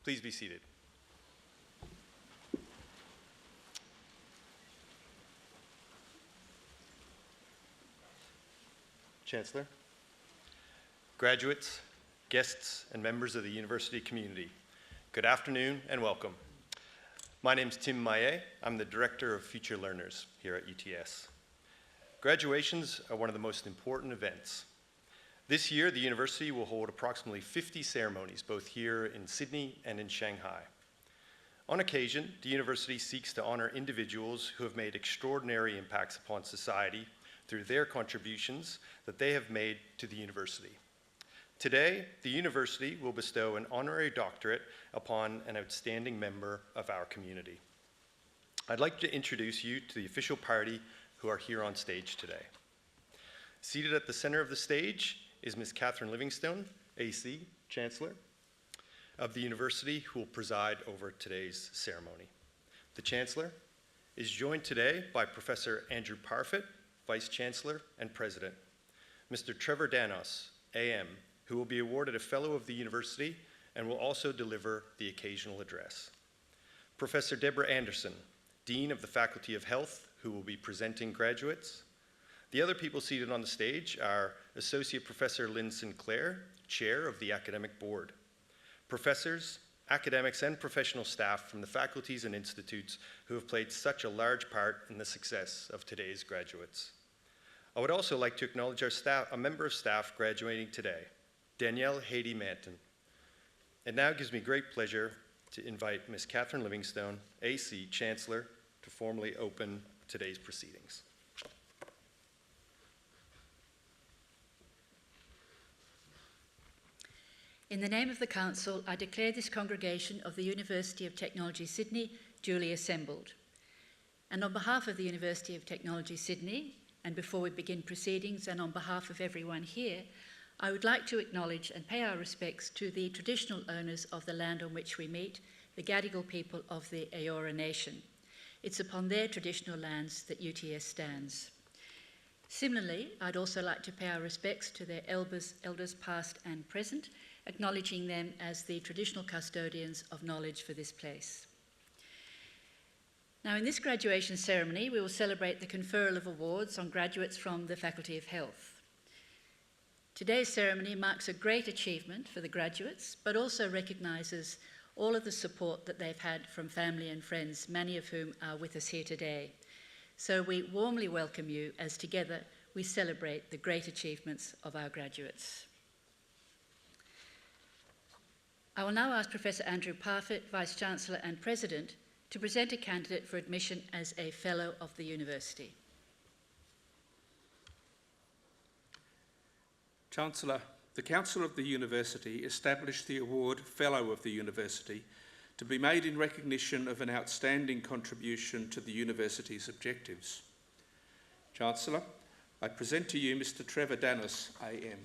Please be seated. Chancellor, graduates, guests, and members of the university community, good afternoon and welcome. My name is Tim Maillet. I'm the Director of Future Learners here at UTS. Graduations are one of the most important events. This year, the university will hold approximately 50 ceremonies, both here in Sydney and in Shanghai. On occasion, the university seeks to honor individuals who have made extraordinary impacts upon society through their contributions that they have made to the university. Today, the university will bestow an honorary doctorate upon an outstanding member of our community. I'd like to introduce you to the official party who are here on stage today. Seated at the center of the stage is Ms. Catherine Livingstone, AC, Chancellor of the university, who will preside over today's ceremony. The Chancellor is joined today by Professor Andrew Parfitt, Vice Chancellor and President, Mr. Trevor Danos, AM, who will be awarded a Fellow of the University and will also deliver the occasional address, Professor Deborah Anderson, Dean of the Faculty of Health, who will be presenting graduates. The other people seated on the stage are Associate Professor Lynn Sinclair, Chair of the Academic Board, professors, academics, and professional staff from the faculties and institutes who have played such a large part in the success of today's graduates. I would also like to acknowledge a member of staff graduating today, Danielle Haiti Manton. It now gives me great pleasure to invite Ms. Catherine Livingstone, AC, Chancellor, to formally open today's proceedings. In the name of the Council, I declare this congregation of the University of Technology Sydney duly assembled. And on behalf of the University of Technology Sydney, and before we begin proceedings, and on behalf of everyone here, I would like to acknowledge and pay our respects to the traditional owners of the land on which we meet, the Gadigal people of the Eora Nation. It's upon their traditional lands that UTS stands. Similarly, I'd also like to pay our respects to their elders past and present, acknowledging them as the traditional custodians of knowledge for this place. Now, in this graduation ceremony, we will celebrate the conferral of awards on graduates from the Faculty of Health. Today's ceremony marks a great achievement for the graduates, but also recognises all of the support that they've had from family and friends, many of whom are with us here today. So we warmly welcome you as together we celebrate the great achievements of our graduates. I will now ask Professor Andrew Parfitt, Vice Chancellor and President, to present a candidate for admission as a Fellow of the University. Chancellor, the Council of the University established the award Fellow of the University to be made in recognition of an outstanding contribution to the university's objectives. Chancellor, I present to you Mr. Trevor Danos, AM.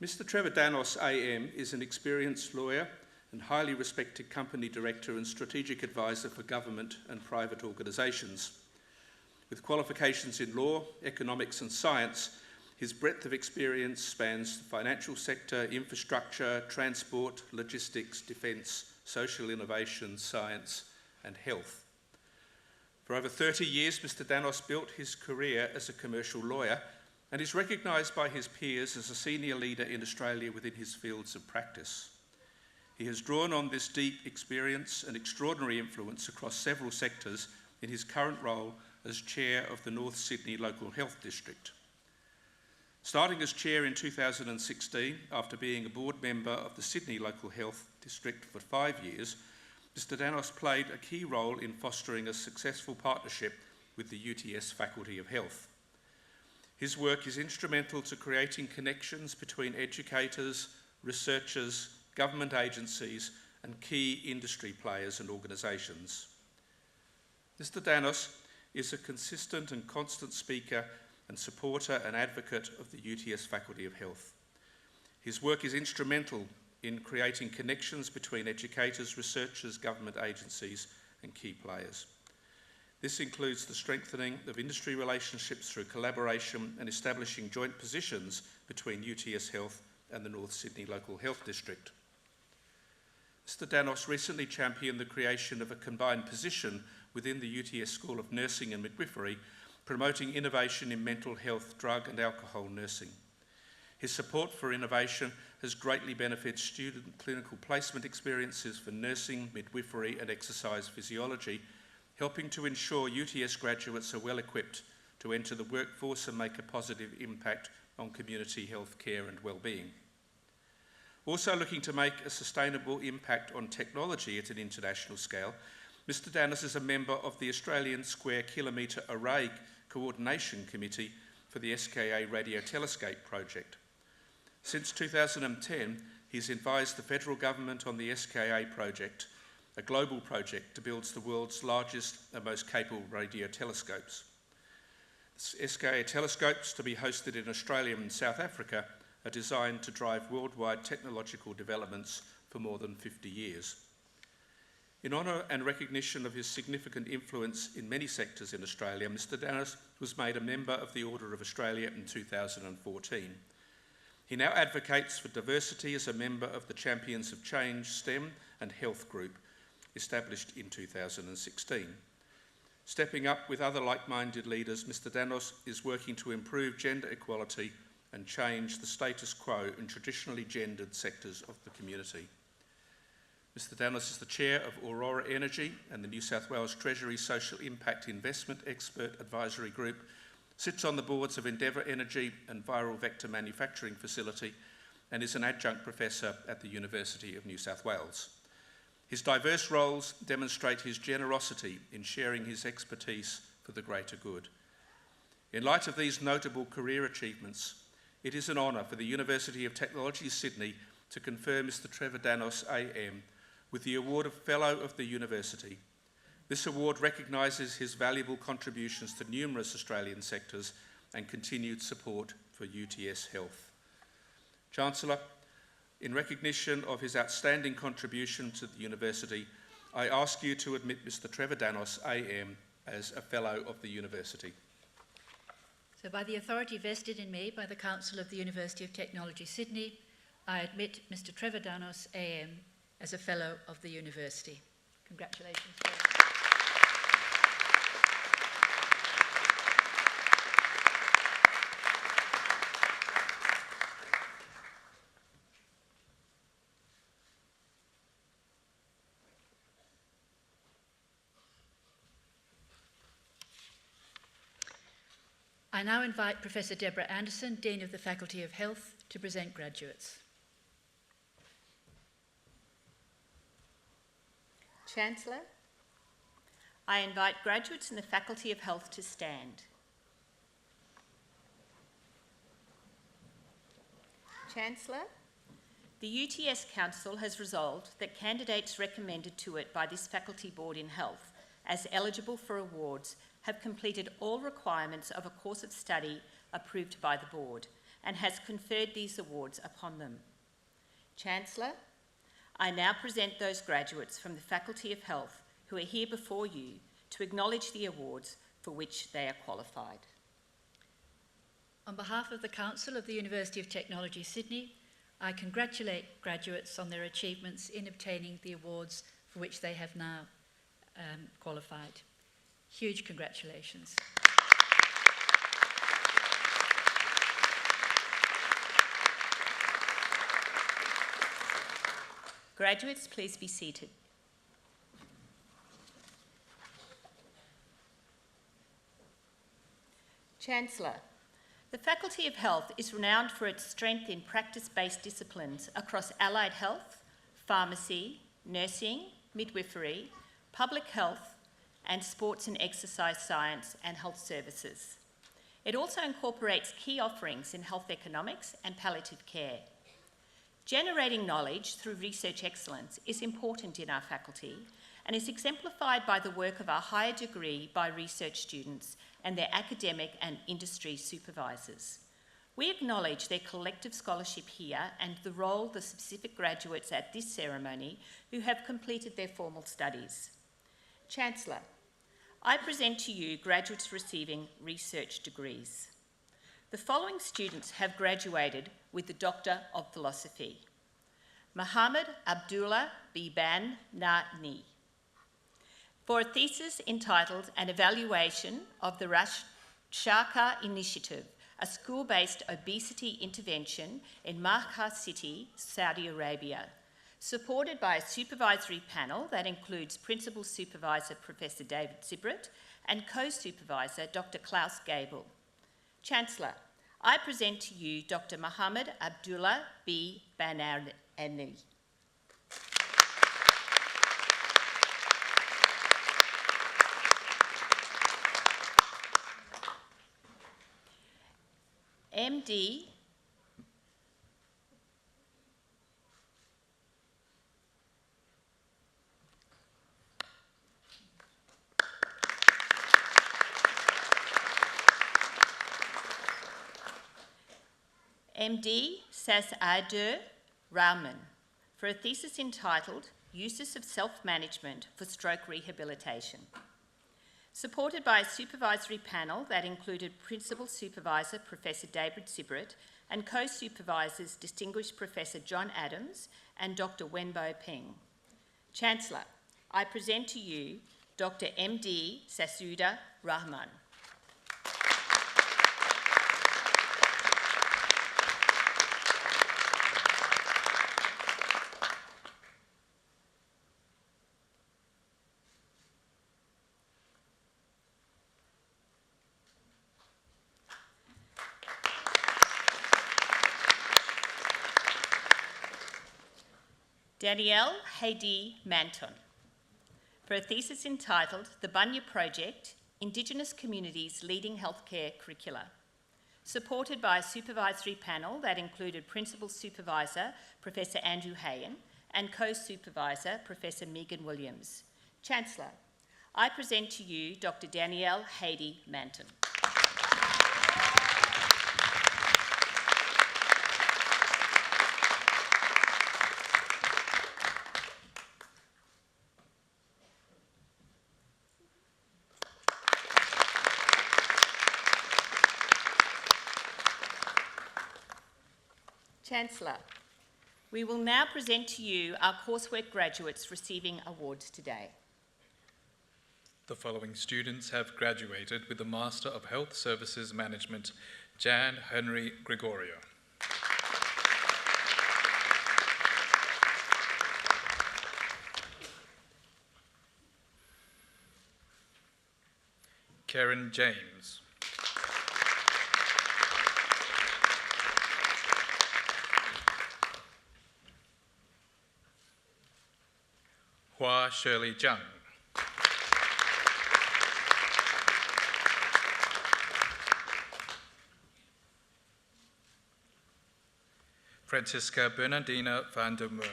Mr. Trevor Danos, AM, is an experienced lawyer and highly respected company director and strategic advisor for government and private organisations. With qualifications in law, economics and science, his breadth of experience spans the financial sector, infrastructure, transport, logistics, defence, social innovation, science and health. For over 30 years, Mr. Danos built his career as a commercial lawyer and is recognised by his peers as a senior leader in Australia within his fields of practice. He has drawn on this deep experience and extraordinary influence across several sectors in his current role as Chair of the North Sydney Local Health District. Starting as Chair in 2016, after being a board member of the Sydney Local Health District for 5 years, Mr. Danos played a key role in fostering a successful partnership with the UTS Faculty of Health. His work is instrumental to creating connections between educators, researchers, government agencies and key industry players and organisations. Mr. Danos is a consistent and constant speaker and supporter and advocate of the UTS Faculty of Health. His work is instrumental in creating connections between educators, researchers, government agencies and key players. This includes the strengthening of industry relationships through collaboration and establishing joint positions between UTS Health and the North Sydney Local Health District. Mr. Danos recently championed the creation of a combined position within the UTS School of Nursing and Midwifery, promoting innovation in mental health, drug and alcohol nursing. His support for innovation has greatly benefited student clinical placement experiences for nursing, midwifery and exercise physiology, helping to ensure UTS graduates are well equipped to enter the workforce and make a positive impact on community health care and well-being. Also looking to make a sustainable impact on technology at an international scale, Mr. Danos is a member of the Australian Square Kilometre Array Coordination Committee for the SKA Radio Telescope project. Since 2010, he's advised the federal government on the SKA project, a global project to build the world's largest and most capable radio telescopes. SKA telescopes, to be hosted in Australia and South Africa, are designed to drive worldwide technological developments for more than 50 years. In honour and recognition of his significant influence in many sectors in Australia, Mr. Danos was made a member of the Order of Australia in 2014. He now advocates for diversity as a member of the Champions of Change STEM and Health Group, established in 2016. Stepping up with other like-minded leaders, Mr. Danos is working to improve gender equality and change the status quo in traditionally gendered sectors of the community. Mr. Danos is the chair of Aurora Energy and the New South Wales Treasury Social Impact Investment Expert Advisory Group, sits on the boards of Endeavour Energy and Viral Vector Manufacturing Facility, and is an adjunct professor at the University of New South Wales. His diverse roles demonstrate his generosity in sharing his expertise for the greater good. In light of these notable career achievements, it is an honour for the University of Technology Sydney to confer Mr. Trevor Danos AM with the award of Fellow of the University. This award recognises his valuable contributions to numerous Australian sectors and continued support for UTS Health. Chancellor, in recognition of his outstanding contribution to the University, I ask you to admit Mr. Trevor Danos AM as a Fellow of the University. So by the authority vested in me by the Council of the University of Technology Sydney, I admit Mr. Trevor Danos AM as a Fellow of the University. Congratulations, Trevor. I now invite Professor Deborah Anderson, Dean of the Faculty of Health, to present graduates. Chancellor, I invite graduates in the Faculty of Health to stand. Chancellor, the UTS Council has resolved that candidates recommended to it by this Faculty Board in Health as eligible for awards have completed all requirements of a course of study approved by the Board and has conferred these awards upon them. Chancellor, I now present those graduates from the Faculty of Health who are here before you to acknowledge the awards for which they are qualified. On behalf of the Council of the University of Technology Sydney, I congratulate graduates on their achievements in obtaining the awards for which they have now qualified. Huge congratulations. Graduates, please be seated. Chancellor, the Faculty of Health is renowned for its strength in practice-based disciplines across allied health, pharmacy, nursing, midwifery, public health, and sports and exercise science and health services. It also incorporates key offerings in health economics and palliative care. Generating knowledge through research excellence is important in our faculty and is exemplified by the work of our higher degree by research students and their academic and industry supervisors. We acknowledge their collective scholarship here and the role of the specific graduates at this ceremony who have completed their formal studies. Chancellor, I present to you graduates receiving research degrees. The following students have graduated with the Doctor of Philosophy: Muhammad Abdullah Biban Na-Ni, for a thesis entitled An Evaluation of the Shaka Initiative, a school-based obesity intervention in Makkah City, Saudi Arabia, supported by a supervisory panel that includes Principal Supervisor Professor David Sibrit and Co-Supervisor Dr. Klaus Gabel. Chancellor, I present to you Dr. Muhammad Abdullah B. Banarani. MD, MD Sas-Adur Rahman, for a thesis entitled Uses of Self-Management for Stroke Rehabilitation, supported by a supervisory panel that included Principal Supervisor Professor David Sibrit and Co-Supervisors Distinguished Professor John Adams and Dr. Wenbo Peng. Chancellor, I present to you Dr. MD Sas-Adur Rahman. Danielle Haydee Manton, for a thesis entitled The Bunya Project, Indigenous Communities Leading Healthcare Curricula, supported by a supervisory panel that included Principal Supervisor Professor Andrew Hayen and Co-Supervisor Professor Megan Williams. Chancellor, I present to you Dr. Danielle Haydee Manton. Chancellor, we will now present to you our coursework graduates receiving awards today. The following students have graduated with the Master of Health Services Management, Jan Henry Gregorio. Karen James. Hua Shirley Zhang. Francisca Bernardina van der Meer.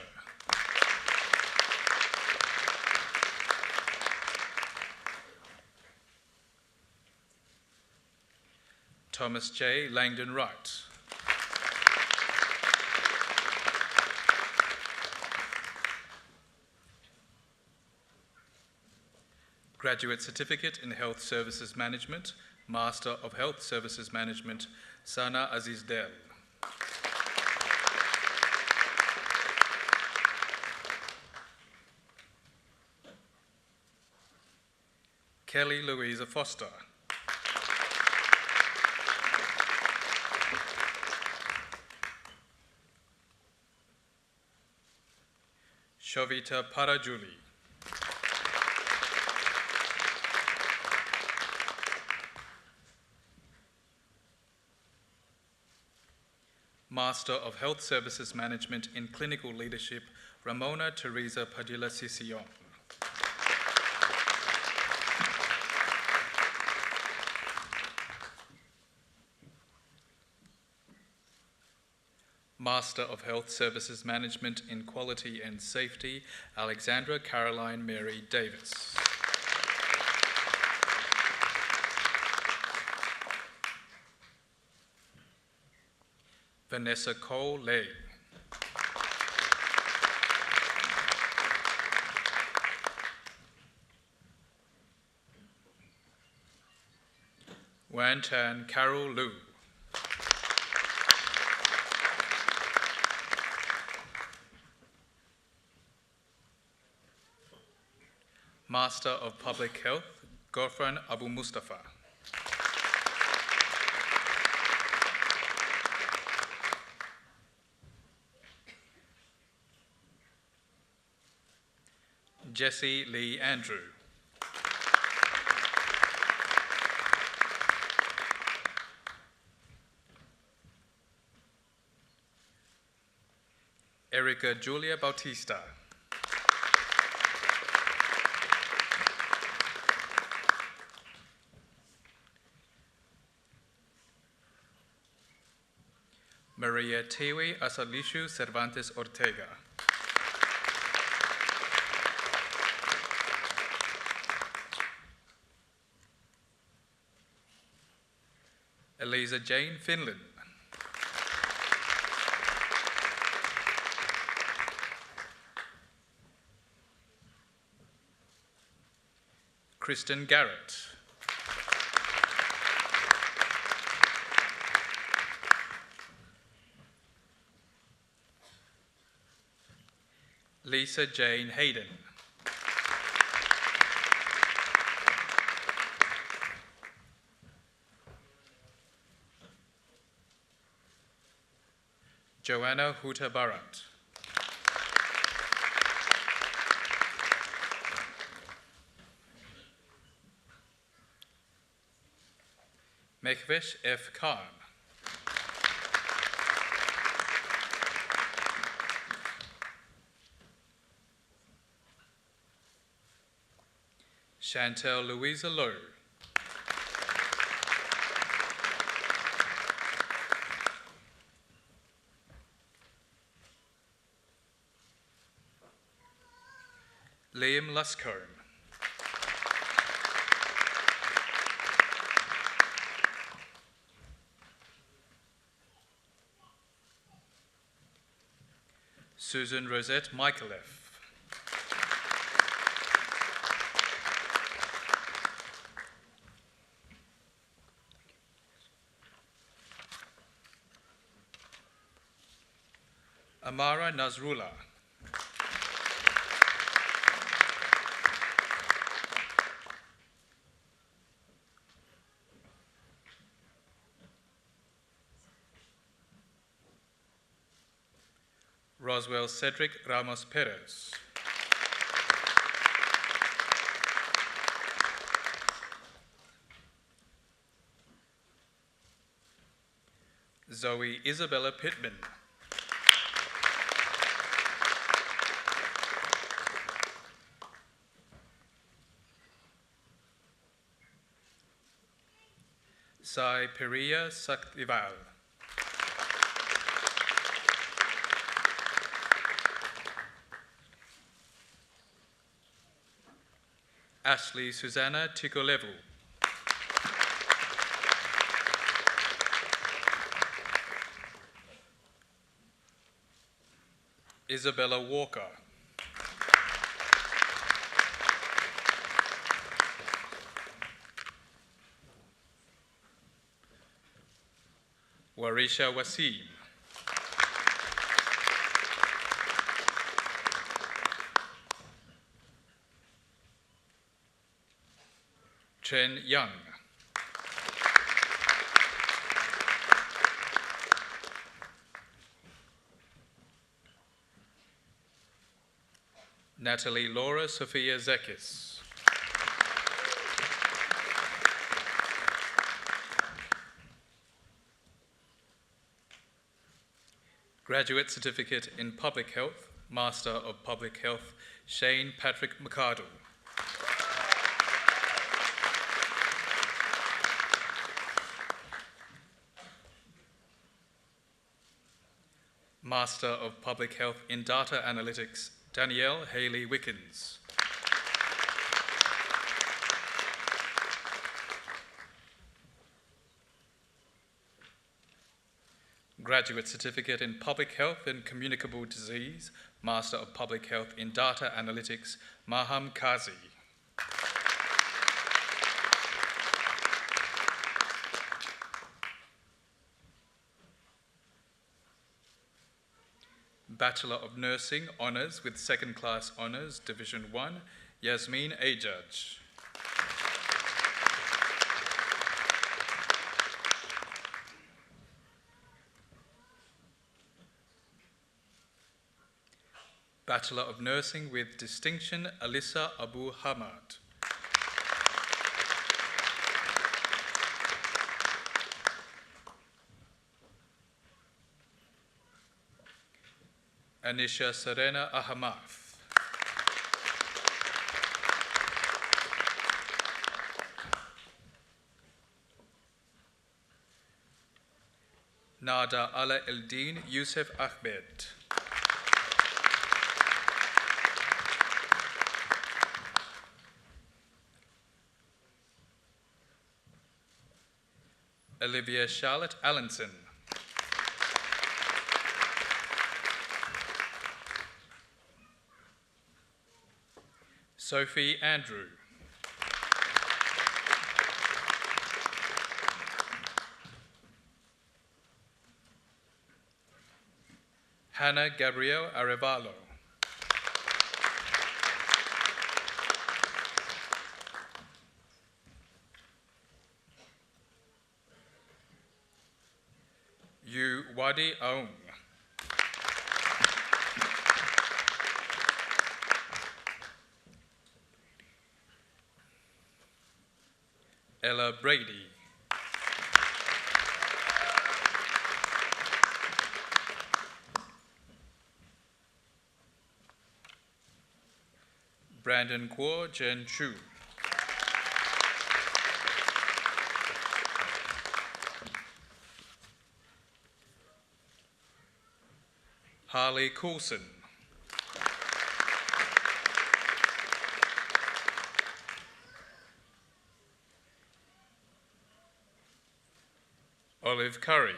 Thomas J. Langdon Wright. Graduate Certificate in Health Services Management, Master of Health Services Management, Sana Aziz Del. Kelly Louisa Foster. Shovita Parajuli. Master of Health Services Management in Clinical Leadership, Ramona Teresa Padilla Sison. Master of Health Services Management in Quality and Safety, Alexandra Caroline Mary Davis. Vanessa Cole Lay. Wan Tan Carol Liu. Master of Public Health, Ghofran Abu Mustafa. Jesse Lee Andrew. Erica Julia Bautista. Maria Tewi Asalishu Cervantes Ortega. Eliza Jane Finland. Kristen Garrett. Lisa Jane Hayden. Joanna Huta Barat. Mekvesh F. Khan. Chantel Louisa Lowe. Liam Luscombe. Susan Rosette Michaeleff. Amara Nasrullah. Roswell Cedric Ramos Perez. Zoe Isabella Pittman. Sai Periya Saktival. Ashley Susanna Tikolevu. Isabella Walker. Warisha Wasim. Chen Young. Natalie Laura Sophia Zekis. Graduate Certificate in Public Health, Master of Public Health, Shane Patrick McArdle. Master of Public Health in Data Analytics, Danielle Haley Wickens. Graduate Certificate in Public Health and Communicable Disease, Master of Public Health in Data Analytics, Maham Kazi. Bachelor of Nursing Honours with Second Class Honours, Division 1 Yasmin Ajaj. Bachelor of Nursing with Distinction, Alyssa Abu Hamad. Anisha Serena Ahamath. Nada Ala Eldin Youssef Ahmed. Olivia Charlotte Allenson. Sophie Andrew. Hannah Gabrielle Arevalo. Yu Wadi Aung. Ella Brady. Brandon Kuo Jen Chu. Harley Coulson. Olive Curry.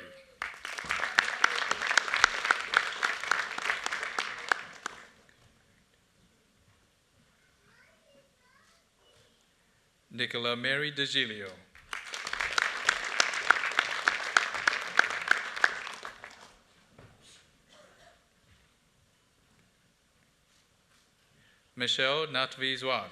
Nicola Mary DeGilio. Michelle Natvizwan.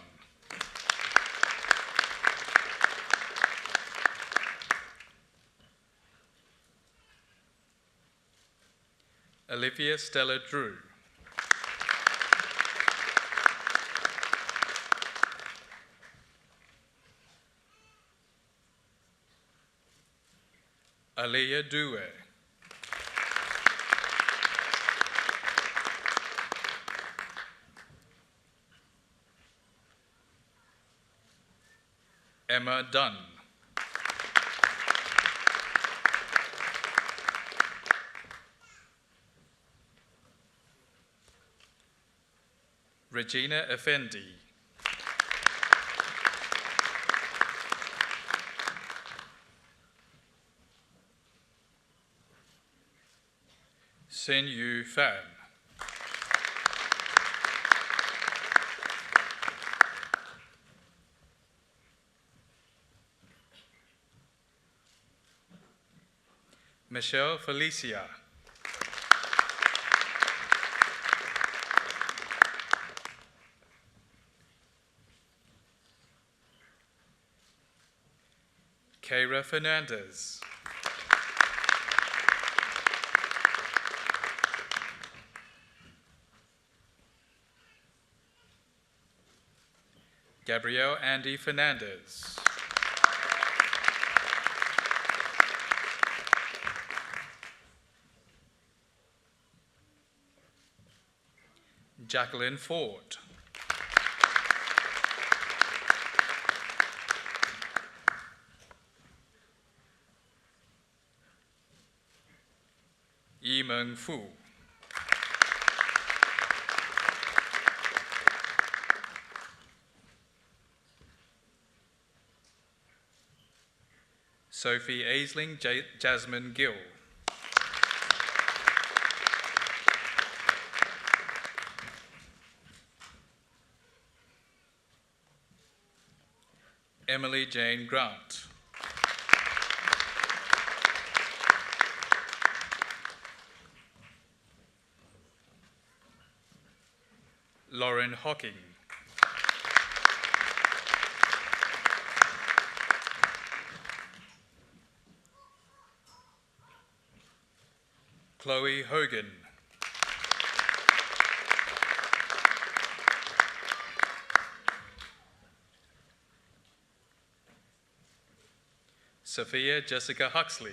Olivia Stella Drew. Aliyah Due. Emma Dunn. Regina Effendi. Sen Yu Fan. Michelle Felicia. Keira Fernandez. Gabrielle Andy Fernandez. Jacqueline Ford. Yimeng Fu. Sophie Aisling Jasmine Gill. Emily Jane Grant. Lauren Hocking. Chloe Hogan. Sophia Jessica Huxley.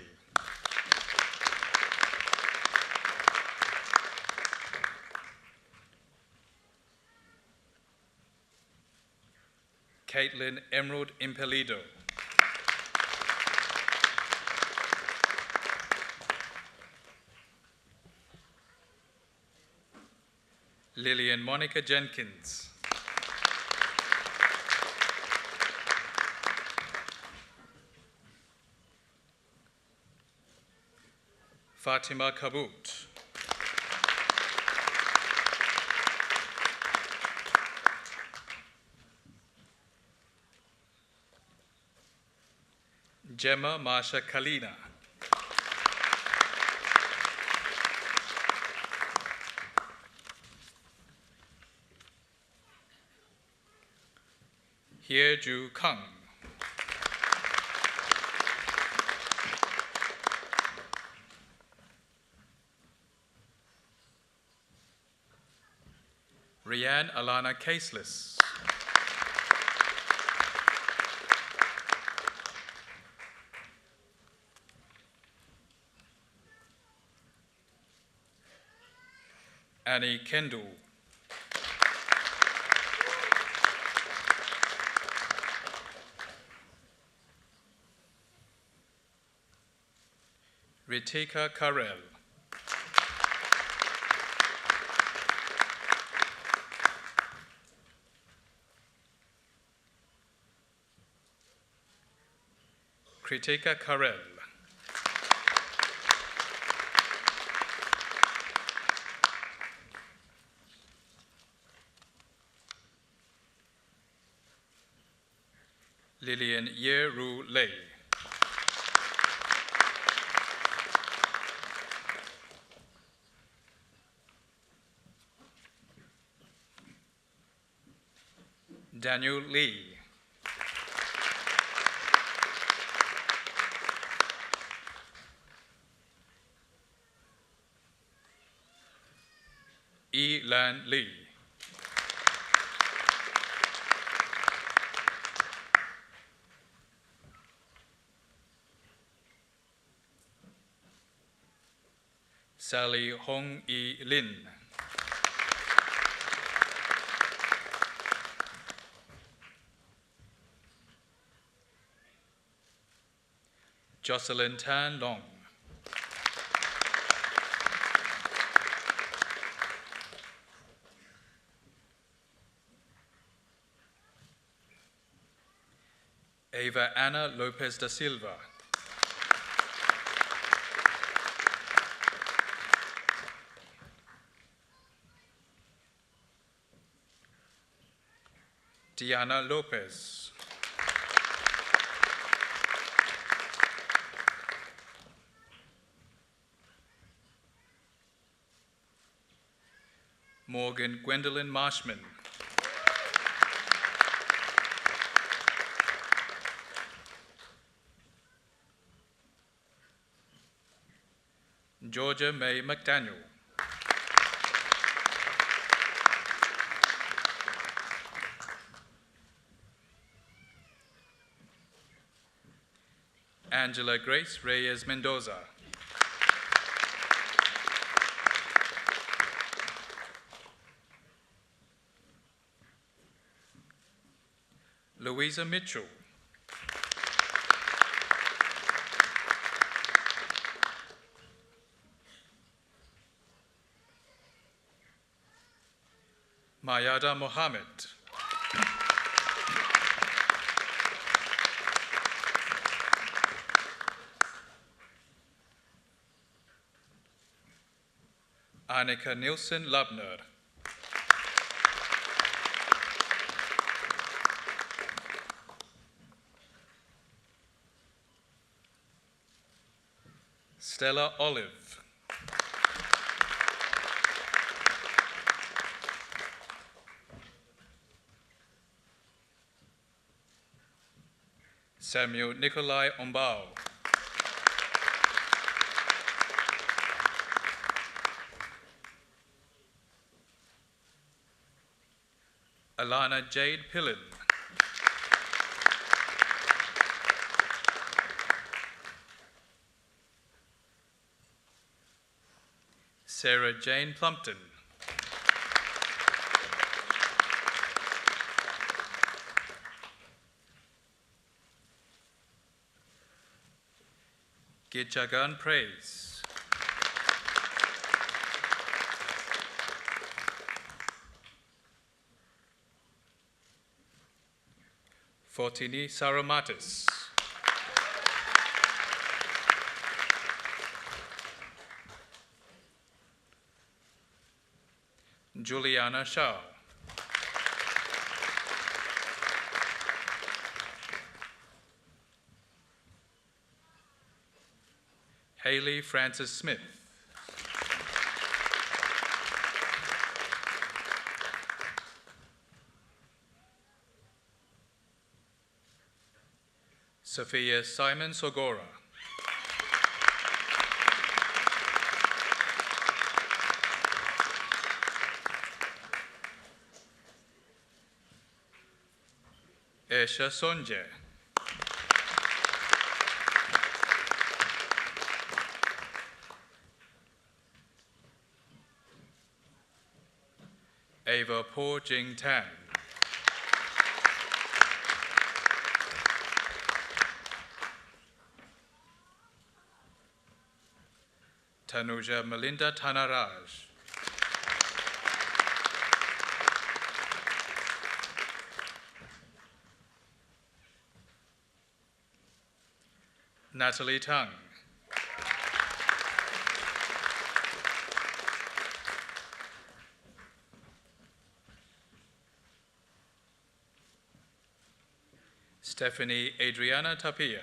Caitlin Emerald Impelido. Lillian Monica Jenkins. Fatima Kabut. Gemma Marsha Kalina. Hye Ju Kang. Rianne Alana Caseless. Annie Kendall. Ritika Karel. Kritika Karel. Lillian Ye-Ru Lei. Daniel Lee. E. Lan Lee. Sally Hong E. Lin. Jocelyn Tan Long. Eva Ana Lopez da Silva. Diana Lopez. Morgan Gwendolyn Marshman. Georgia May McDaniel. Angela Grace Reyes Mendoza. Louisa Mitchell. Mayada Mohammed. Annika Nielsen Labner. Stella Olive. Samuel Nikolai Ombao. Alana Jade Pillen. Sarah Jane Plumpton. Gichagan Praise. Fortini Saramatis. Juliana Shaw. Hayley Francis Smith. Sophia Simon Sogora. Esha Sonje. Ava Po Jing Tan. Tanuja Melinda Tanaraj. Natalie Tang. Stephanie Adriana Tapia.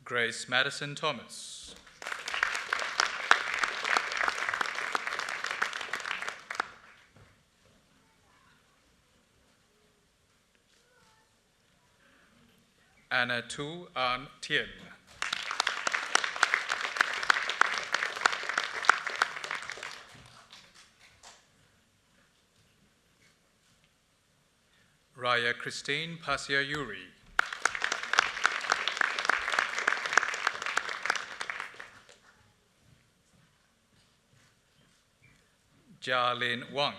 Grace Madison Thomas. Anna Tu An Tien. Raya Christine Pasia Yuri. Jialin Wang.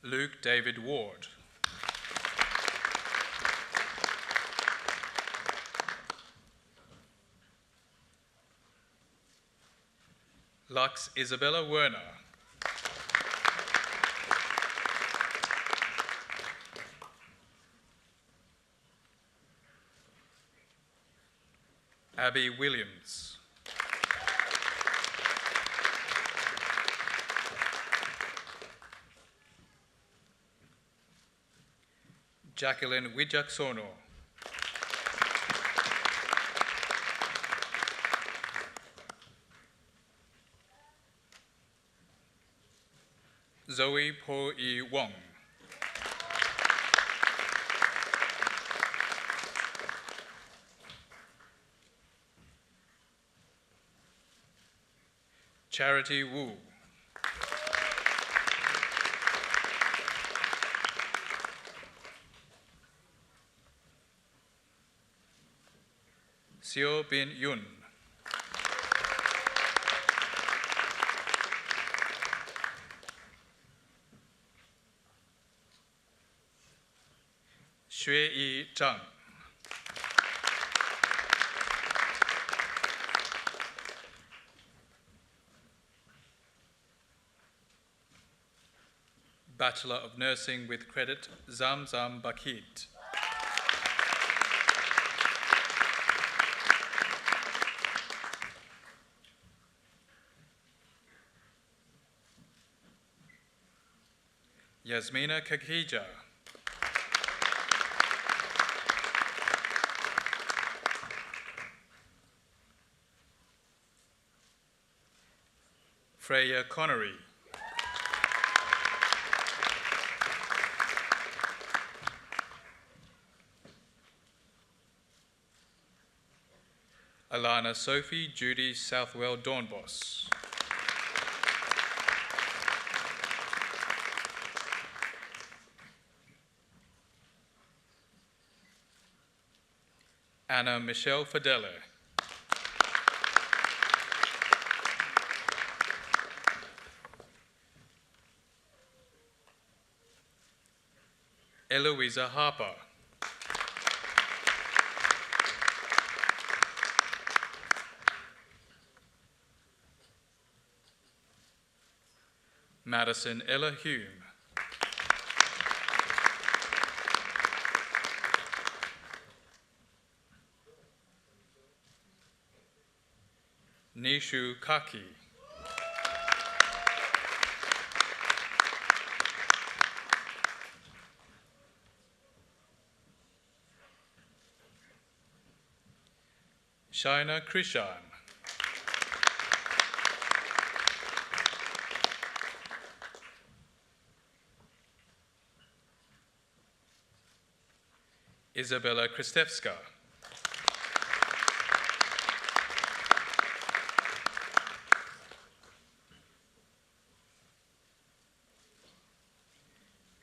Luke David Ward. Lux Isabella Werner. Abby Williams. Jacqueline Wijaksono. Zoe Po E Wong. Charity Wu. Seo Bin Yun. Xue Yi Zhang. Bachelor of Nursing with Credit, Zamzam Bakit. Yasmina Kakija. Freya Connery. Alana Sophie Judy Southwell Dornbos. Anna Michelle Fidele. Eloisa Harper. Madison Ella Hume. Nishu Kaki. Shaina Krishan. Isabella Kristevska.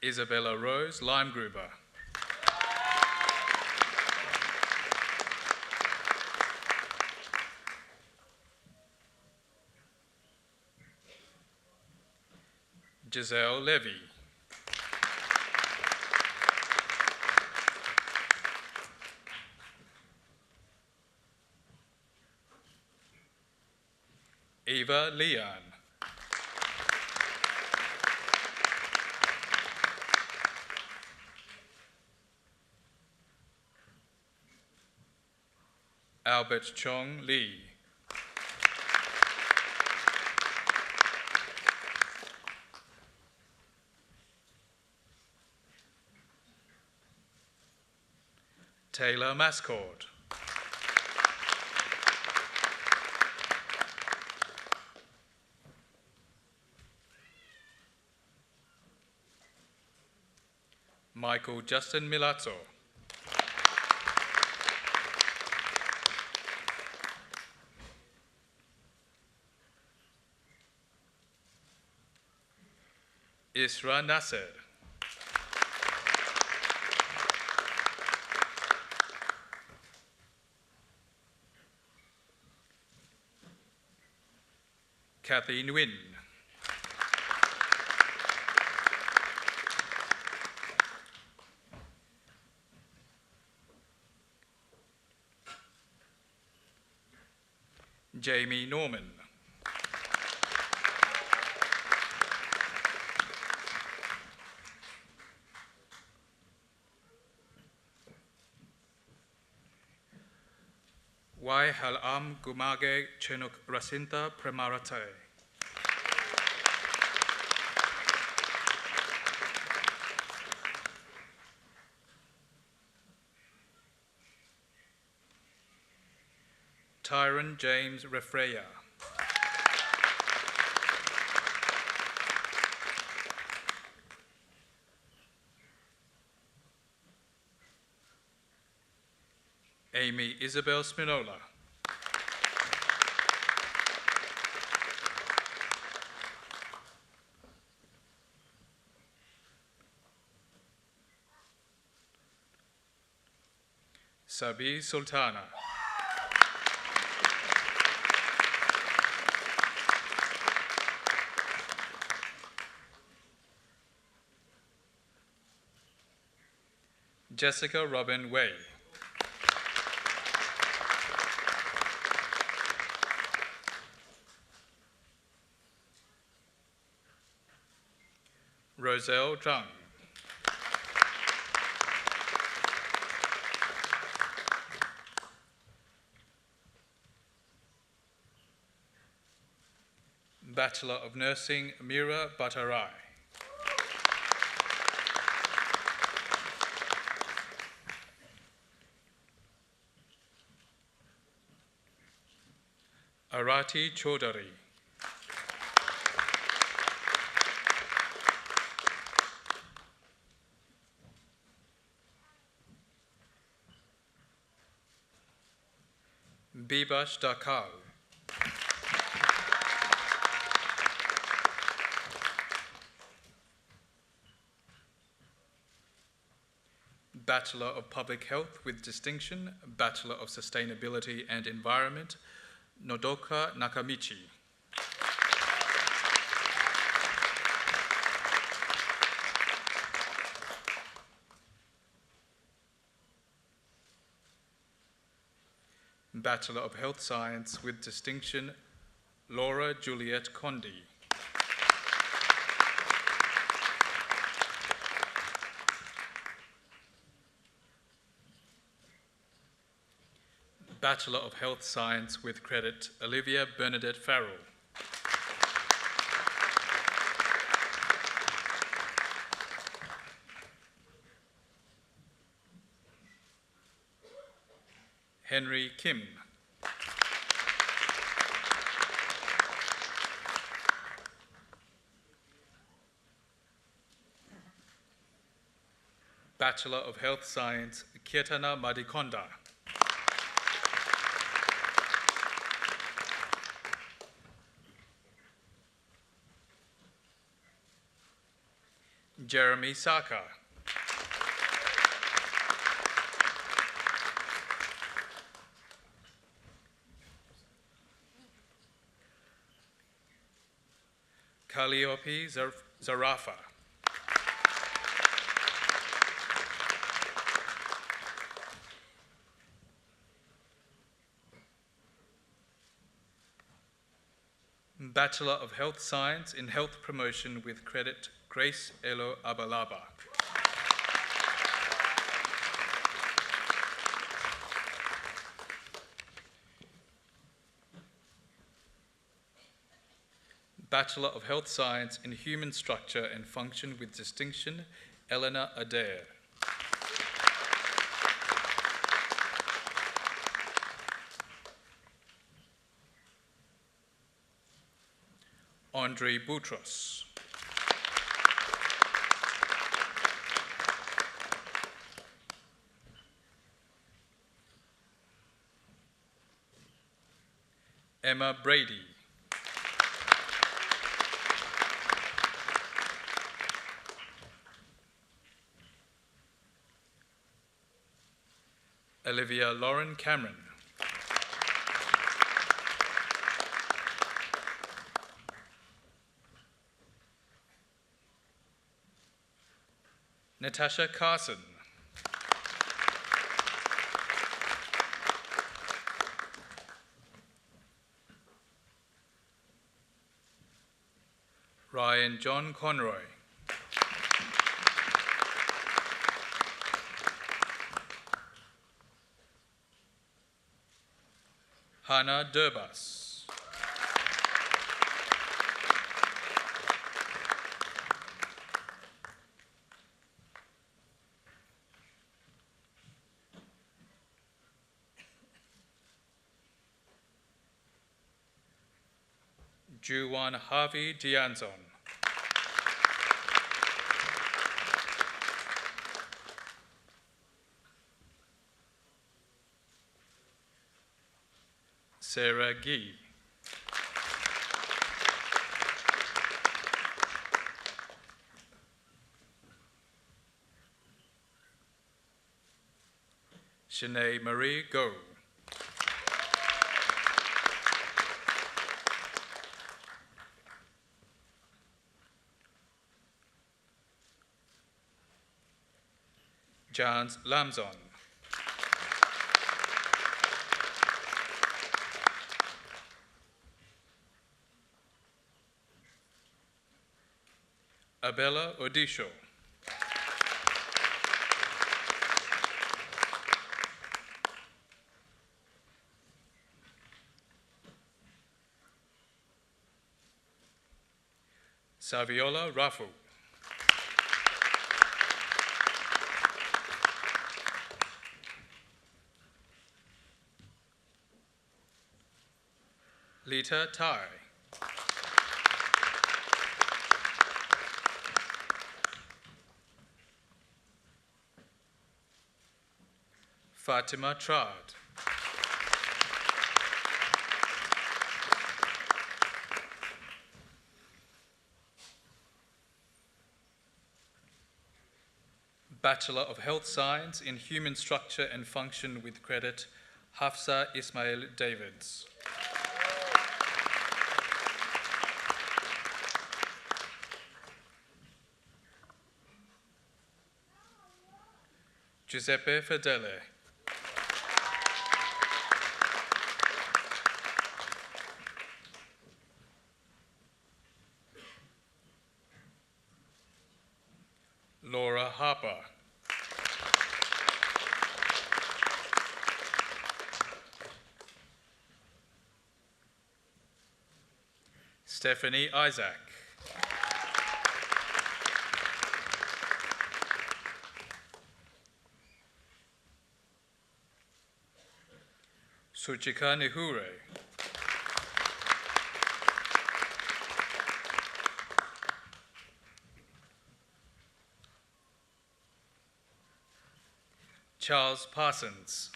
Isabella Rose Limegruber. Giselle Levy. Eva Leon. Albert Chong Lee. Taylor Mascord. Michael Justin Milazzo. Isra Nasser. Kathy Nguyen. Jamie Norman. Wai Halam Gumage Chenuk Rasinta Premarate. Tyron James Refreya. Amy Isabel Spinola. Sabi Sultana. Jessica Robin Way. Roselle Zhang. Bachelor of Nursing Mira Bhattarai. Arati Chaudhary. Bibash Dakal. Bachelor of Public Health with distinction, Bachelor of Sustainability and Environment, Nodoka Nakamichi. Bachelor of Health Science with distinction, Laura Juliet Condi. Bachelor of Health Science with credit, Olivia Bernadette Farrell. Henry Kim. Bachelor of Health Science, Kietana Madikonda. Jeremy Saka. Calliope Zarafa. Bachelor of Health Science in Health Promotion with credit, Grace Elo Abalaba. Bachelor of Health Science in Human Structure and Function with distinction, Eleanor Adair. Andre Boutros. Emma Brady. Olivia Lauren Cameron. Natasha Carson. Ryan John Conroy. Hannah Durbas. Juwan Harvey Dianzon. Sarah Gee. Shanae Marie Go. Jans Lamzon. Abella Odisho. Saviola Rafu. Lita Tai. Fatima Trad. Bachelor of Health Science in Human Structure and Function with credit, Hafsa Ismail Davids. Giuseppe Fedele. Laura Harper. Stephanie Isaac. Suchika Nehure. Charles Parsons.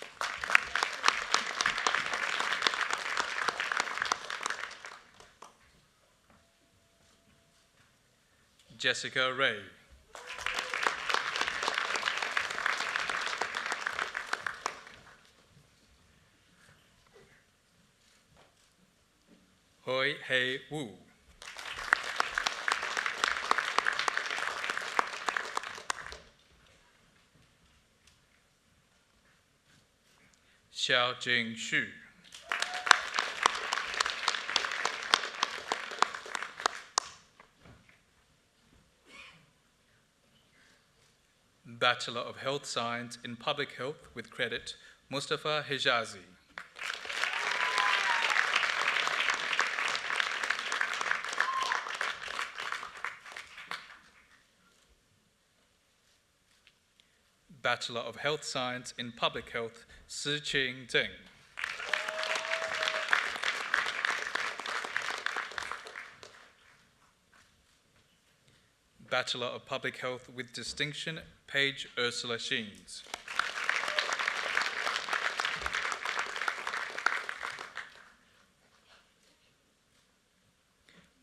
Jessica Ray. Hoi Hei Wu. Xiao Jing Xu. Bachelor of Health Science in Public Health with credit, Mustafa Hijazi. Bachelor of Health Science in Public Health, Si Ching Deng. Bachelor of Public Health with distinction, Paige Ursula Sheens.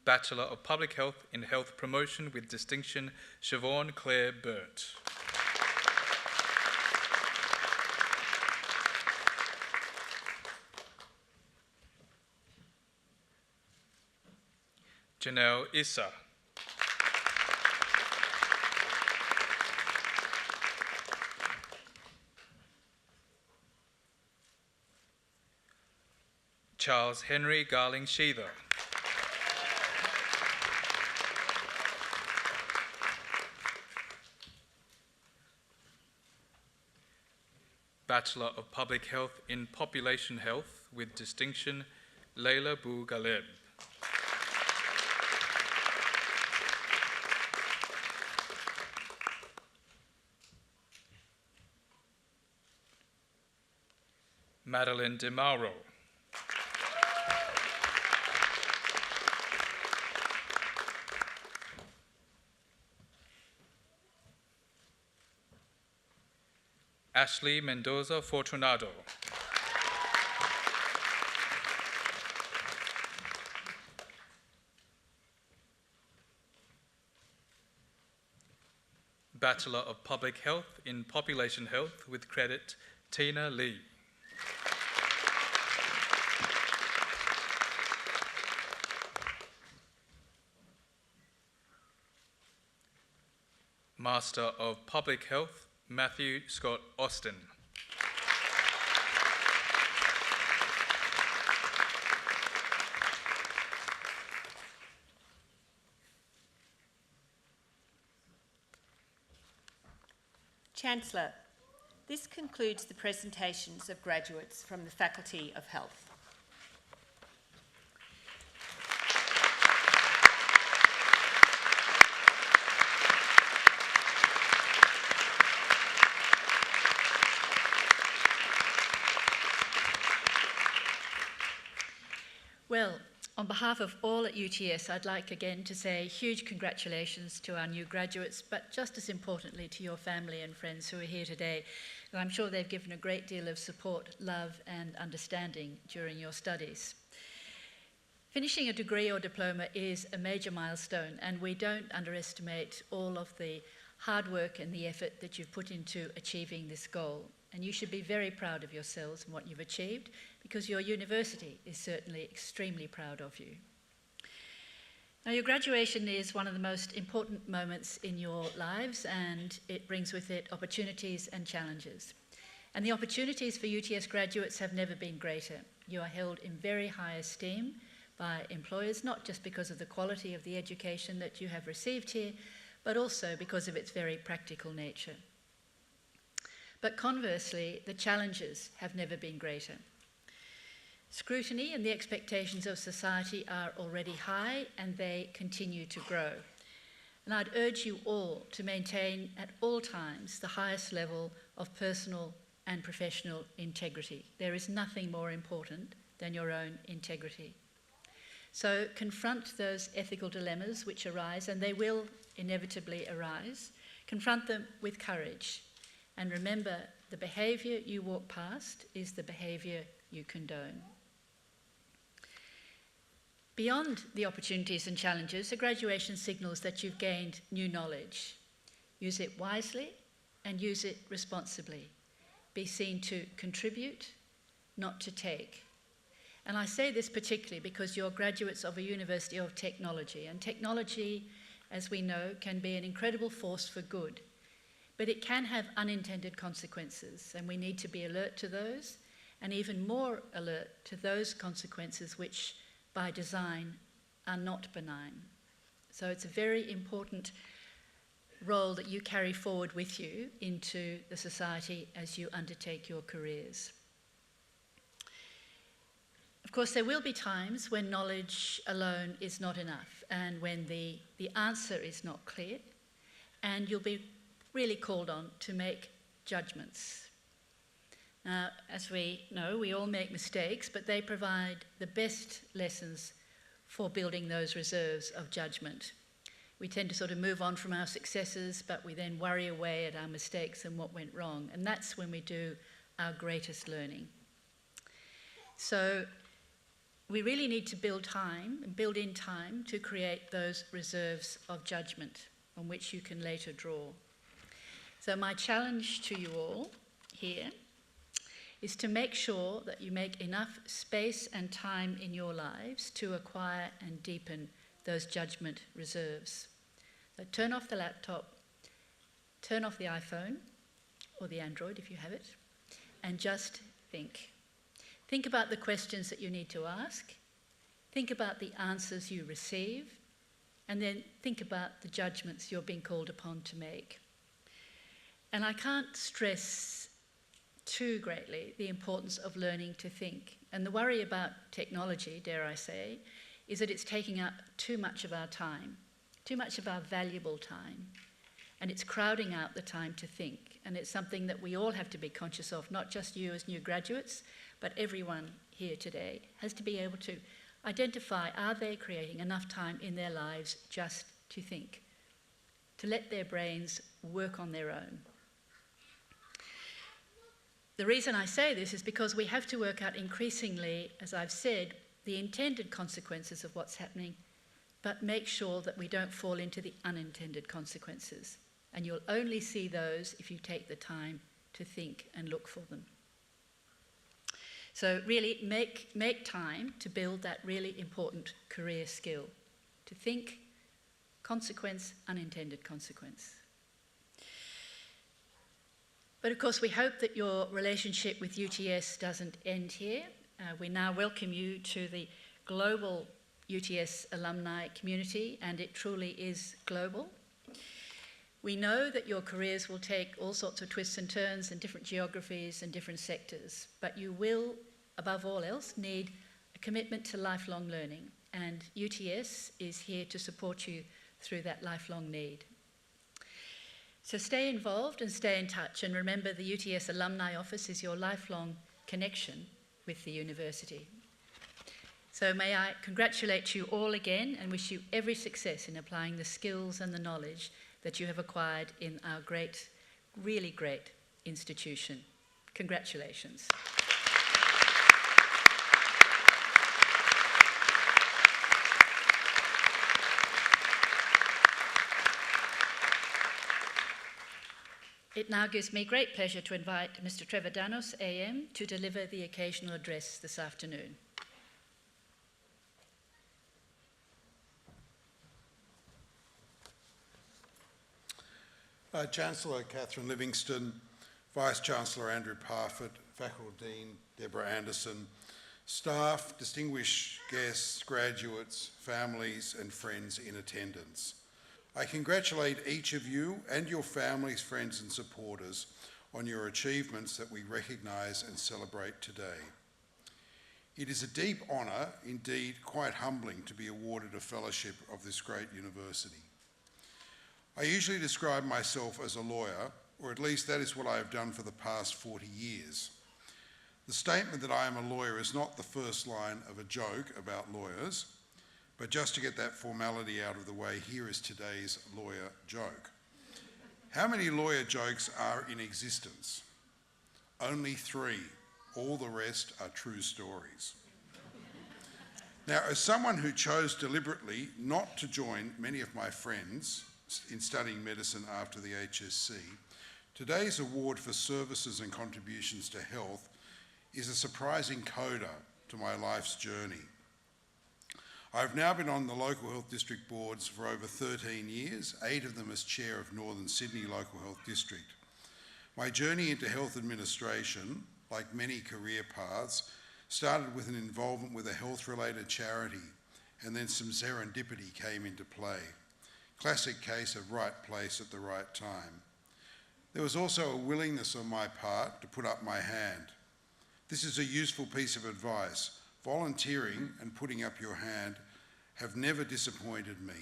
Bachelor of Public Health in Health Promotion with distinction, Siobhan Claire Burt. Janelle Issa. Charles Henry Garling Sheether. Bachelor of Public Health in Population Health with distinction, Leila Bou Galeb. Madeline DeMauro. Ashley Mendoza Fortunado. Bachelor of Public Health in Population Health with credit, Tina Lee. Master of Public Health, Matthew Scott Austin. Chancellor, this concludes the presentations of graduates from the Faculty of Health. Well, on behalf of all at UTS, I'd like again to say huge congratulations to our new graduates, but just as importantly to your family and friends who are here today. And I'm sure they've given a great deal of support, love and understanding during your studies. Finishing a degree or diploma is a major milestone, and we don't underestimate all of the hard work and the effort that you've put into achieving this goal. And you should be very proud of yourselves and what you've achieved, because your university is certainly extremely proud of you. Now, your graduation is one of the most important moments in your lives, and it brings with it opportunities and challenges. And the opportunities for UTS graduates have never been greater. You are held in very high esteem by employers, not just because of the quality of the education that you have received here, but also because of its very practical nature. But conversely, the challenges have never been greater. Scrutiny and the expectations of society are already high, and they continue to grow. And I'd urge you all to maintain at all times the highest level of personal and professional integrity. There is nothing more important than your own integrity. So confront those ethical dilemmas which arise, and they will inevitably arise. Confront them with courage. And remember, the behaviour you walk past is the behaviour you condone. Beyond the opportunities and challenges, a graduation signals that you've gained new knowledge. Use it wisely and use it responsibly. Be seen to contribute, not to take. And I say this particularly because you're graduates of a University of Technology, and technology, as we know, can be an incredible force for good, but it can have unintended consequences, and we need to be alert to those, and even more alert to those consequences which, by design, are not benign. So it's a very important role that you carry forward with you into the society as you undertake your careers. Of course, there will be times when knowledge alone is not enough, and when the answer is not clear, and you'll be really called on to make judgments. Now, as we know, we all make mistakes, but they provide the best lessons for building those reserves of judgment. We tend to sort of move on from our successes, but we then worry away at our mistakes and what went wrong, and that's when we do our greatest learning. So we really need to build in time to create those reserves of judgment on which you can later draw. So my challenge to you all here is to make sure that you make enough space and time in your lives to acquire and deepen those judgment reserves. So turn off the laptop, turn off the iPhone, or the Android if you have it, and just think. Think about the questions that you need to ask, think about the answers you receive, and then think about the judgments you're being called upon to make. And I can't stress too greatly the importance of learning to think. And the worry about technology, dare I say, is that it's taking up too much of our time, too much of our valuable time, and it's crowding out the time to think. And it's something that we all have to be conscious of, not just you as new graduates, but everyone here today has to be able to identify, are they creating enough time in their lives just to think, to let their brains work on their own. The reason I say this is because we have to work out increasingly, as I've said, the intended consequences of what's happening, but make sure that we don't fall into the unintended consequences. And you'll only see those if you take the time to think and look for them. So really make time to build that really important career skill, to think, consequence, unintended consequence. But of course, we hope that your relationship with UTS doesn't end here. We now welcome you to the global UTS alumni community, and it truly is global. We know that your careers will take all sorts of twists and turns in different geographies and different sectors, but you will, above all else, need a commitment to lifelong learning, and UTS is here to support you through that lifelong need. So stay involved and stay in touch, and remember the UTS Alumni Office is your lifelong connection with the university. So may I congratulate you all again and wish you every success in applying the skills and the knowledge that you have acquired in our great, really great institution. Congratulations. It now gives me great pleasure to invite Mr. Trevor Danos, AM, to deliver the occasional address this afternoon. Chancellor Catherine Livingstone, Vice-Chancellor Andrew Parfitt, Faculty Dean Deborah Anderson, staff, distinguished guests, graduates, families and friends in attendance. I congratulate each of you and your families, friends and supporters on your achievements that we recognise and celebrate today. It is a deep honour, indeed quite humbling, to be awarded a fellowship of this great university. I usually describe myself as a lawyer, or at least that is what I have done for the past 40 years. The statement that I am a lawyer is not the first line of a joke about lawyers, but just to get that formality out of the way, here is today's lawyer joke. How many lawyer jokes are in existence? Only 3. All the rest are true stories. Now, as someone who chose deliberately not to join many of my friends in studying medicine after the HSC, today's award for services and contributions to health is a surprising coda to my life's journey. I've now been on the local health district boards for over 13 years, 8 of them as chair of Northern Sydney Local Health District. My journey into health administration, like many career paths, started with an involvement with a health-related charity, and then some serendipity came into play. Classic case of right place at the right time. There was also a willingness on my part to put up my hand. This is a useful piece of advice. Volunteering and putting up your hand have never disappointed me.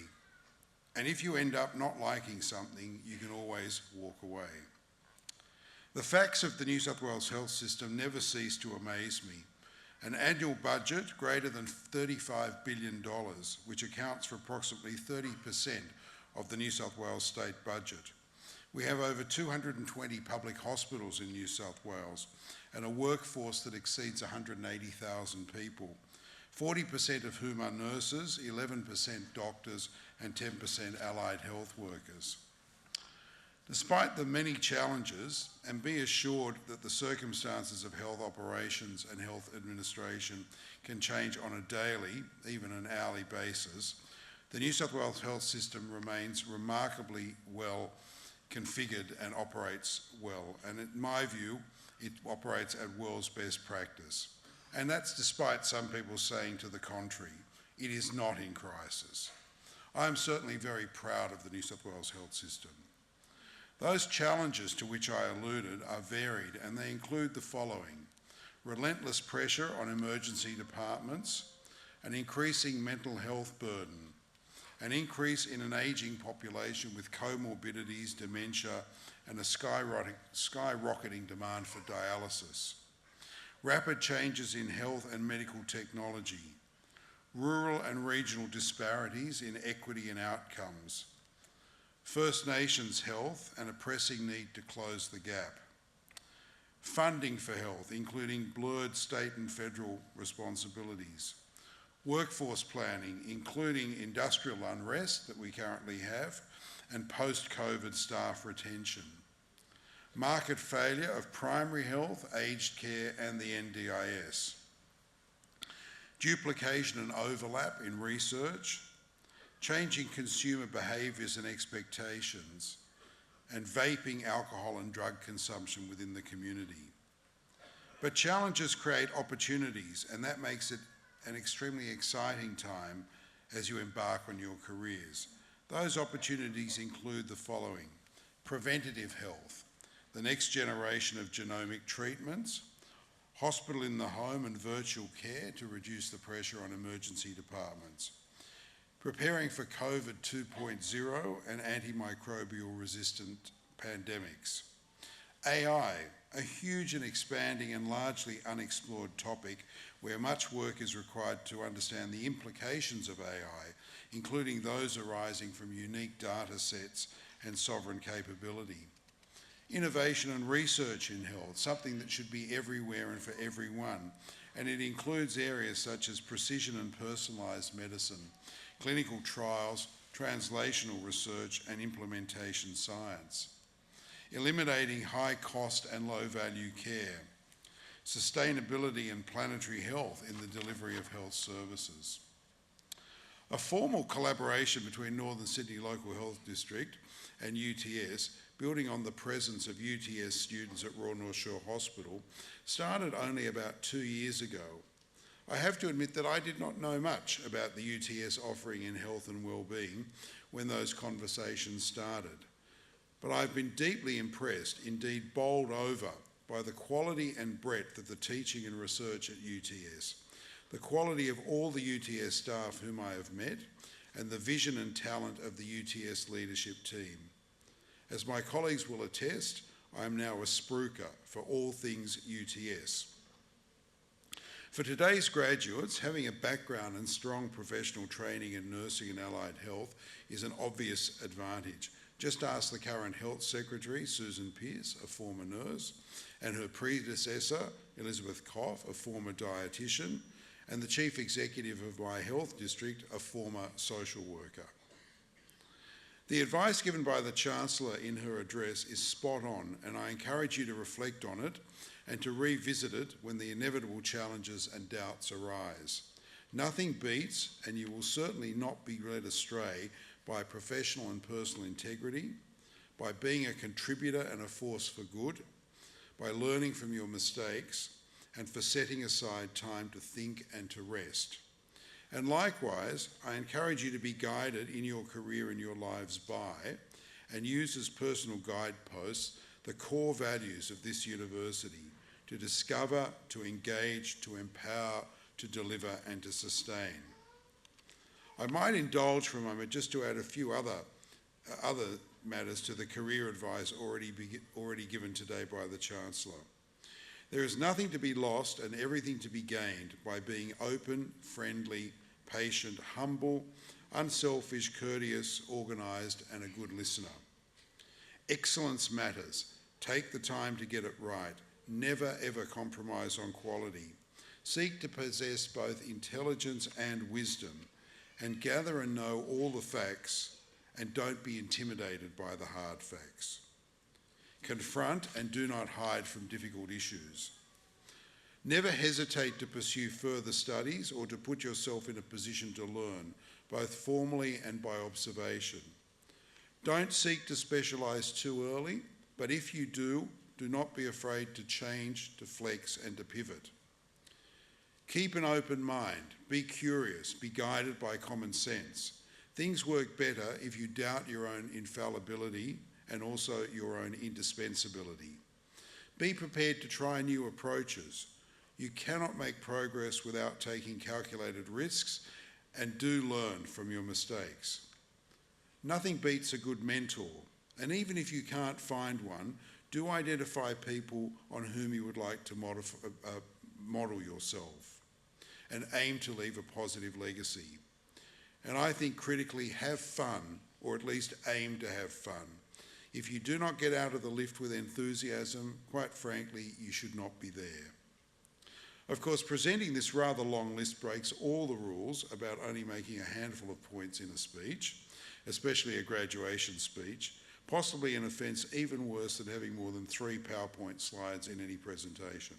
And if you end up not liking something, you can always walk away. The facts of the New South Wales health system never cease to amaze me. An annual budget greater than $35 billion, which accounts for approximately 30% of the New South Wales state budget. We have over 220 public hospitals in New South Wales and a workforce that exceeds 180,000 people, 40% of whom are nurses, 11% doctors and 10% allied health workers. Despite the many challenges, and be assured that the circumstances of health operations and health administration can change on a daily, even an hourly basis, the New South Wales health system remains remarkably well configured and operates well. And in my view, it operates at world's best practice. And that's despite some people saying to the contrary. It is not in crisis. I'm certainly very proud of the New South Wales health system. Those challenges to which I alluded are varied, and they include the following: relentless pressure on emergency departments, an increasing mental health burden, an increase in an ageing population with comorbidities, dementia, and a skyrocketing demand for dialysis, rapid changes in health and medical technology, rural and regional disparities in equity and outcomes, First Nations health and a pressing need to close the gap, funding for health, including blurred state and federal responsibilities, workforce planning, including industrial unrest that we currently have, and post-COVID staff retention, market failure of primary health, aged care and the NDIS, duplication and overlap in research, changing consumer behaviours and expectations, and vaping, alcohol and drug consumption within the community. But challenges create opportunities, and that makes it an extremely exciting time as you embark on your careers. Those opportunities include the following: preventative health, the next generation of genomic treatments, hospital in the home and virtual care to reduce the pressure on emergency departments, preparing for COVID 2.0 and antimicrobial resistant pandemics, AI, a huge and expanding and largely unexplored topic where much work is required to understand the implications of AI, including those arising from unique data sets and sovereign capability. Innovation and research in health, something that should be everywhere and for everyone, and it includes areas such as precision and personalised medicine, clinical trials, translational research and implementation science. eliminating high cost and low value care, sustainability and planetary health in the delivery of health services. A formal collaboration between Northern Sydney Local Health District and UTS, building on the presence of UTS students at Royal North Shore Hospital, started only about 2 years ago. I have to admit that I did not know much about the UTS offering in health and wellbeing when those conversations started. But I've been deeply impressed, indeed bowled over, by the quality and breadth of the teaching and research at UTS, the quality of all the UTS staff whom I have met, and the vision and talent of the UTS leadership team. As my colleagues will attest, I am now a spruiker for all things UTS. For today's graduates, having a background and strong professional training in nursing and allied health is an obvious advantage. Just ask the current Health Secretary, Susan Pearce, a former nurse, and her predecessor, Elizabeth Koff, a former dietitian, and the Chief Executive of my health district, a former social worker. The advice given by the Chancellor in her address is spot on, and I encourage you to reflect on it and to revisit it when the inevitable challenges and doubts arise. Nothing beats, and you will certainly not be led astray by professional and personal integrity, by being a contributor and a force for good, by learning from your mistakes, and for setting aside time to think and to rest. And likewise, I encourage you to be guided in your career and your lives by, and use as personal guideposts, the core values of this university to discover, to engage, to empower, to deliver, and to sustain. I might indulge for a moment just to add a few other matters to the career advice already given today by the Chancellor. There is nothing to be lost and everything to be gained by being open, friendly, patient, humble, unselfish, courteous, organised, and a good listener. Excellence matters. Take the time to get it right. Never ever compromise on quality. Seek to possess both intelligence and wisdom, and gather and know all the facts, and don't be intimidated by the hard facts. Confront and do not hide from difficult issues. Never hesitate to pursue further studies or to put yourself in a position to learn, both formally and by observation. Don't seek to specialise too early, but if you do not be afraid to change, to flex, and to pivot. Keep an open mind, be curious, be guided by common sense. Things work better if you doubt your own infallibility and also your own indispensability. Be prepared to try new approaches. You cannot make progress without taking calculated risks, and do learn from your mistakes. Nothing beats a good mentor, and even if you can't find one, do identify people on whom you would like to model yourself and aim to leave a positive legacy. And I think critically, have fun, or at least aim to have fun. If you do not get out of the lift with enthusiasm, quite frankly, you should not be there. Of course, presenting this rather long list breaks all the rules about only making a handful of points in a speech, especially a graduation speech, possibly an offence even worse than having more than 3 PowerPoint slides in any presentation.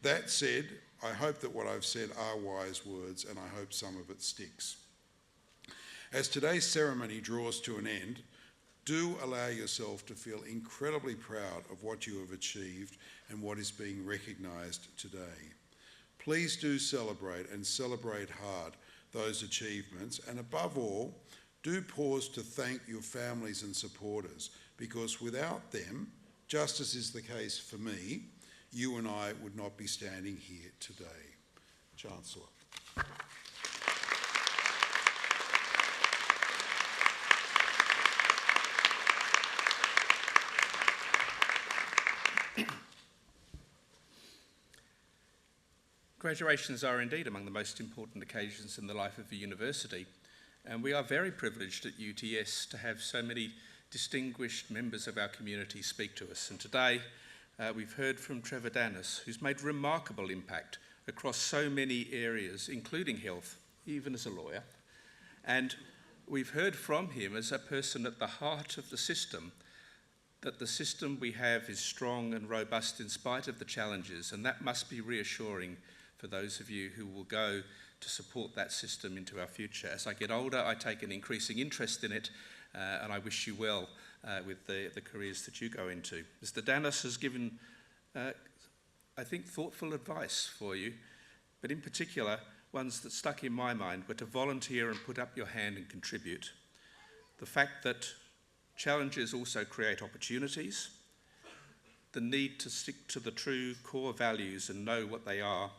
That said, I hope that what I've said are wise words, and I hope some of it sticks. As today's ceremony draws to an end, do allow yourself to feel incredibly proud of what you have achieved and what is being recognised today. Please do celebrate, and celebrate hard, those achievements, and above all, do pause to thank your families and supporters, because without them, just as is the case for me, you and I would not be standing here today. Chancellor. Graduations are indeed among the most important occasions in the life of a university, and we are very privileged at UTS to have so many distinguished members of our community speak to us. And today we've heard from Trevor Danis, who's made remarkable impact across so many areas, including health, even as a lawyer. And we've heard from him as a person at the heart of the system that the system we have is strong and robust in spite of the challenges, and that must be reassuring for those of you who will go to support that system into our future. As I get older, I take an increasing interest in it, and I wish you well with the careers that you go into. Mr. Danos has given, I think, thoughtful advice for you, but in particular, ones that stuck in my mind were to volunteer and put up your hand and contribute. The fact that challenges also create opportunities, the need to stick to the true core values and know what they are,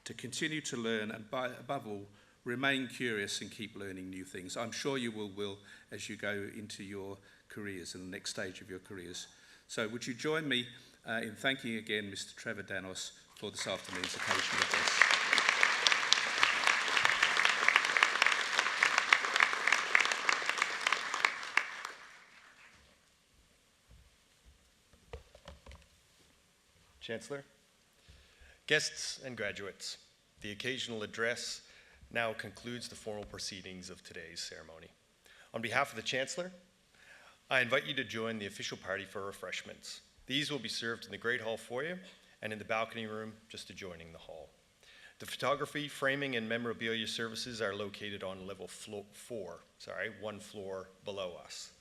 to continue to learn and, above all, remain curious and keep learning new things. I'm sure you will as you go into your careers and the next stage of your careers. So would you join me in thanking again Mr. Trevor Danos for this afternoon's occasional address. Chancellor, guests and graduates, the occasional address now concludes the formal proceedings of today's ceremony. On behalf of the Chancellor, I invite you to join the official party for refreshments. These will be served in the Great Hall foyer and in the balcony room just adjoining the hall. The photography, framing, and memorabilia services are located on level 4, one floor below us.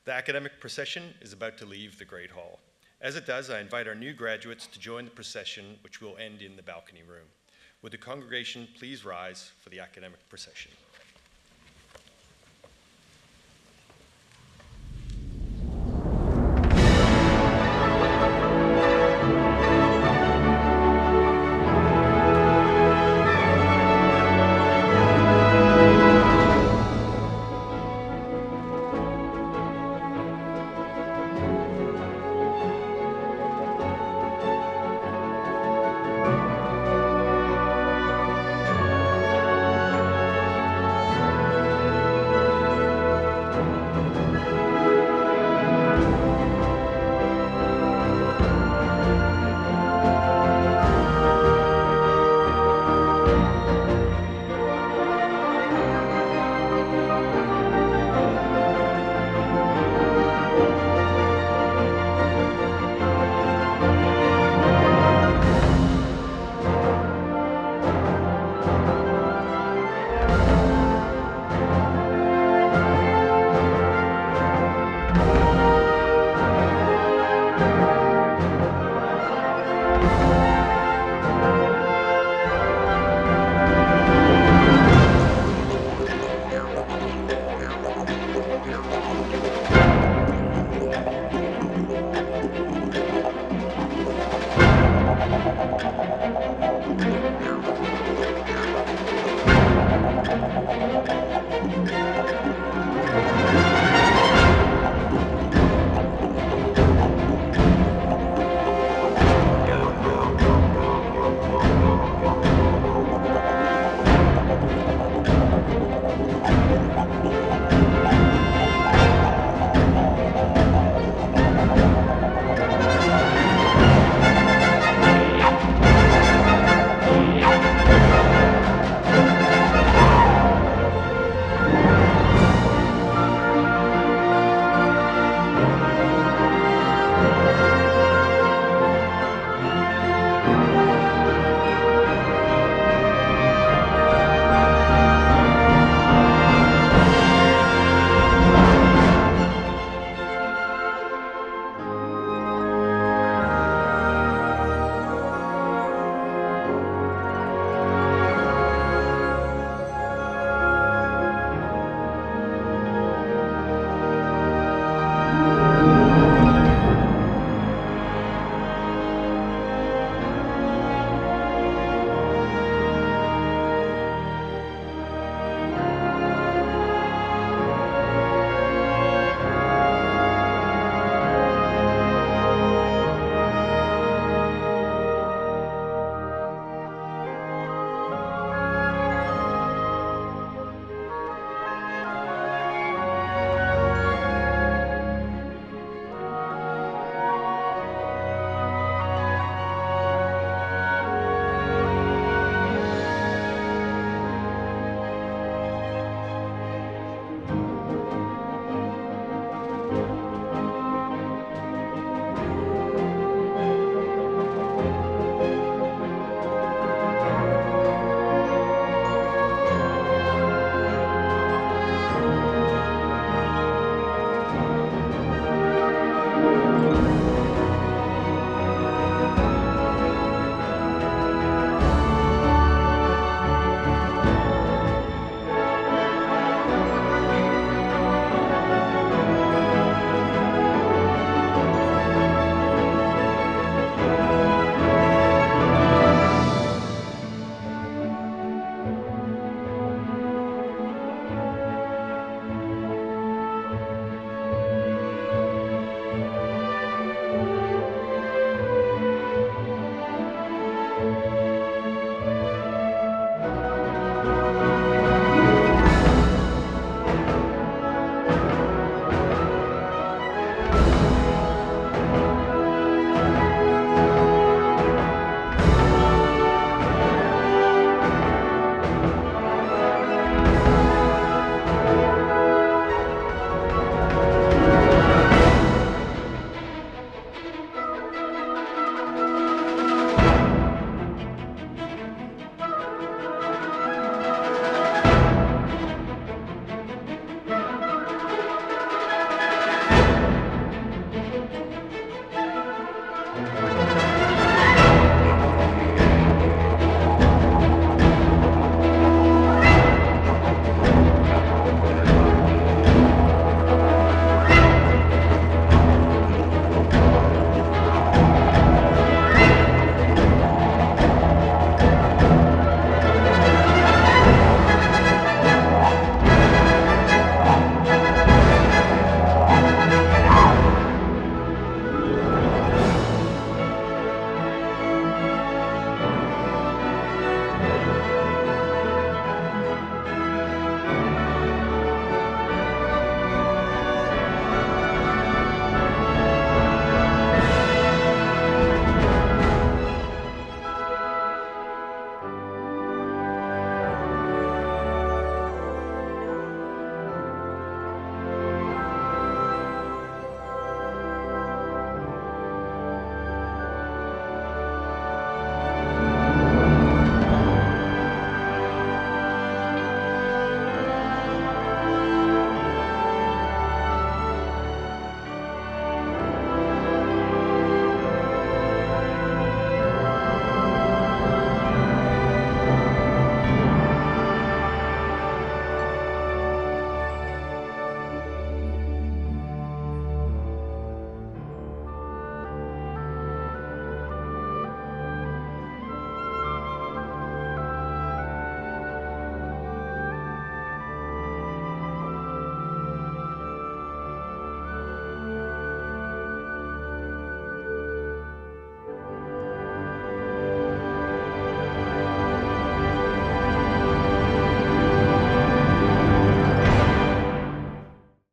The academic procession is about to leave the Great Hall. As it does, I invite our new graduates to join the procession, which will end in the balcony room. Would the congregation please rise for the academic procession?